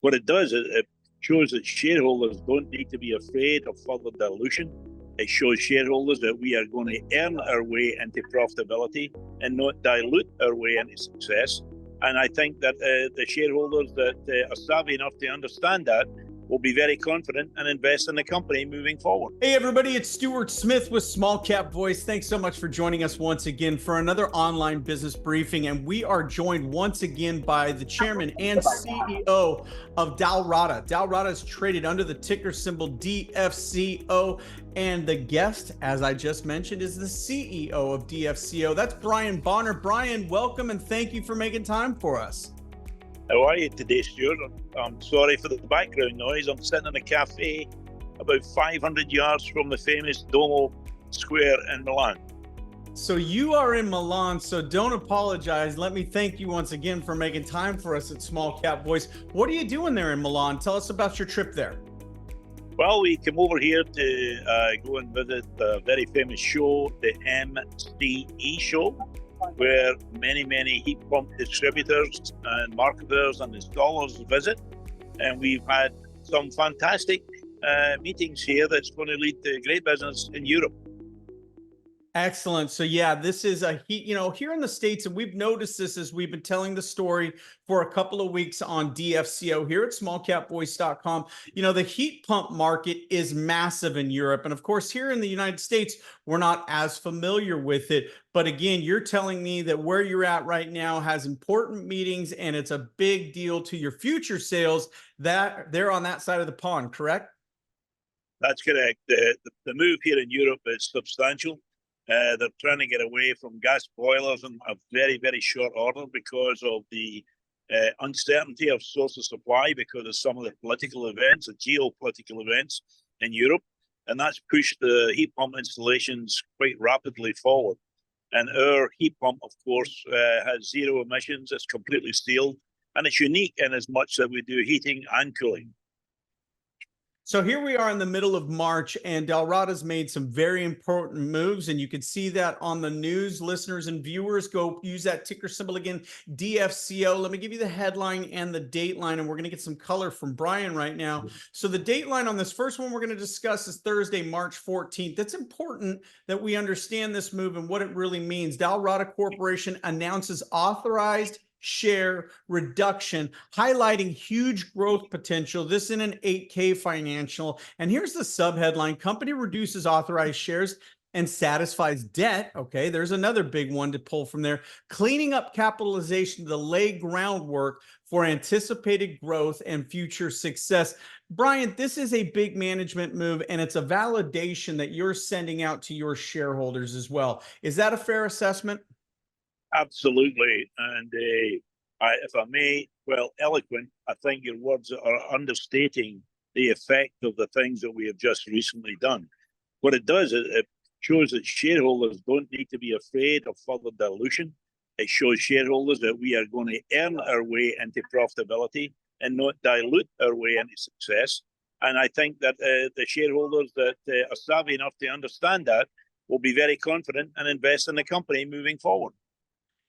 What it does, it shows that shareholders don't need to be afraid of further dilution. It shows shareholders that we are going to earn our way into profitability and not dilute our way into success. And I think that the shareholders that are savvy enough to understand that will be very confident and invest in the company moving forward. Hey everybody, it's Stuart Smith with SmallCap Voice. Thanks so much for joining us once again for another online business briefing. And we are joined once again by the chairman and CEO of Dalrada. Dalrada is traded under the ticker symbol DFCO. And the guest, as I just mentioned, is the CEO of DFCO. That's Brian Bonar. Brian, welcome and thank you for making time for us. How are you today, Stuart? I'm sorry for the background noise. I'm sitting in a cafe about 500 yards from the famous Duomo Square in Milan. So you are in Milan, so don't apologize. Let me thank you once again for making time for us at SmallCap Voice. What are you doing there in Milan? Tell us about your trip there. Well, we came over here to go and visit a very famous show, the MCE show, where many heat pump distributors and marketers and installers visit. And we've had some fantastic meetings here that's going to lead to great business in Europe. Excellent. So yeah, this is a heat, here in the States, and we've noticed this as we've been telling the story for a couple of weeks on DFCO here at smallcapvoice.com. The heat pump market is massive in Europe. And of course, here in the United States, we're not as familiar with it. But again, you're telling me that where you're at right now has important meetings and it's a big deal to your future sales, that they're on that side of the pond, correct? That's correct. The move here in Europe is substantial. They're trying to get away from gas boilers in a very short order because of the uncertainty of source of supply, because of some of the political events, the geopolitical events in Europe. And that's pushed the heat pump installations quite rapidly forward. And our heat pump, of course, has zero emissions. It's completely sealed. And it's unique in as much that we do heating and cooling. So here we are in the middle of March, and Dalrada's made some very important moves, and you can see that on the news. Listeners and viewers, go use that ticker symbol again, DFCO. Let me give you the headline and the dateline, and we're going to get some color from Brian right now. So the dateline on this first one we're going to discuss is Thursday, March 14th. It's important that we understand this move and what it really means. Dalrada Corporation announces authorized share reduction, highlighting huge growth potential. This in an 8K financial. And here's the subheadline: company reduces authorized shares and satisfies debt. Okay, there's another big one to pull from there. Cleaning up capitalization to lay groundwork for anticipated growth and future success. Brian, this is a big management move, and it's a validation that you're sending out to your shareholders as well. Is that a fair assessment? Absolutely. And if I may, well, eloquent, I think your words are understating the effect of the things that we have just recently done. What it does, it shows that shareholders don't need to be afraid of further dilution. It shows shareholders that we are going to earn our way into profitability and not dilute our way into success. And I think that the shareholders that are savvy enough to understand that will be very confident and invest in the company moving forward.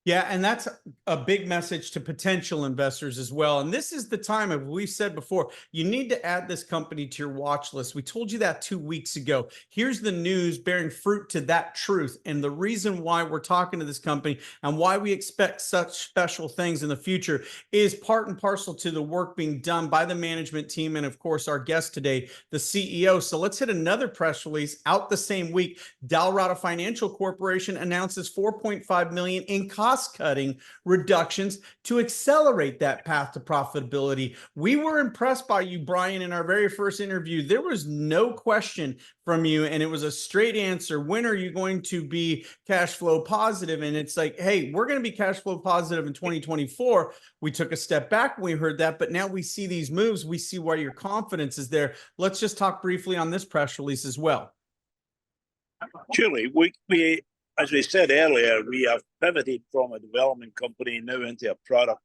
Yeah, and that's a big message to potential investors as well. And this is the time, as we've said before, you need to add this company to your watch list. We told you that 2 weeks ago. Here's the news bearing fruit to that truth. And the reason why we're talking to this company and why we expect such special things in the future is part and parcel to the work being done by the management team and, of course, our guest today, the CEO. So let's hit another press release out the same week. Dalrada Financial Corporation announces $4.5 million in cost-cutting reductions to accelerate that path to profitability. We were impressed by you, Brian, in our very first interview. There was no question from you, and it was a straight answer. When are you going to be cash flow positive? And it's like, hey, we're going to be cash flow positive in 2024. We took a step back when we heard that, but now we see these moves. We see why your confidence is there. Let's just talk briefly on this press release as well. Surely, we as we said earlier, we have pivoted from a development company now into a product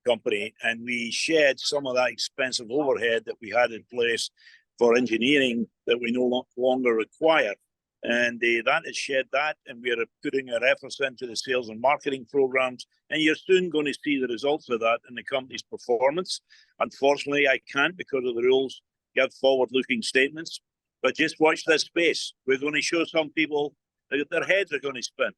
company, and we shed some of that expensive overhead that we had in place for engineering that we no longer require. And that has shed that, and we are putting our efforts into the sales and marketing programs, and you're soon going to see the results of that in the company's performance. Unfortunately, I can't, because of the rules, give forward-looking statements, but just watch this space. We're going to show some people that their heads are going to spin.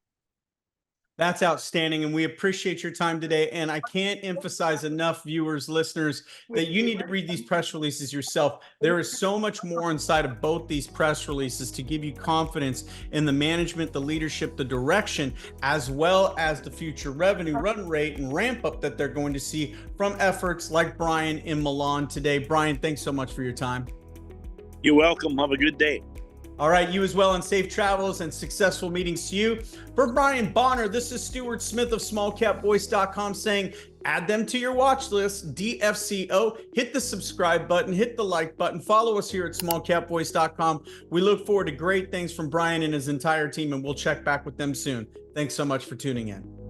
That's outstanding. And we appreciate your time today. And I can't emphasize enough, viewers, listeners, that you need to read these press releases yourself. There is so much more inside of both these press releases to give you confidence in the management, the leadership, the direction, as well as the future revenue run rate and ramp up that they're going to see from efforts like Brian in Milan today. Brian, thanks so much for your time. You're welcome. Have a good day. All right, you as well, and safe travels and successful meetings to you. For Brian Bonar, this is Stuart Smith of SmallCapVoice.com saying, add them to your watch list, DFCO, hit the subscribe button, hit the like button, follow us here at SmallCapVoice.com. We look forward to great things from Brian and his entire team, and we'll check back with them soon. Thanks so much for tuning in.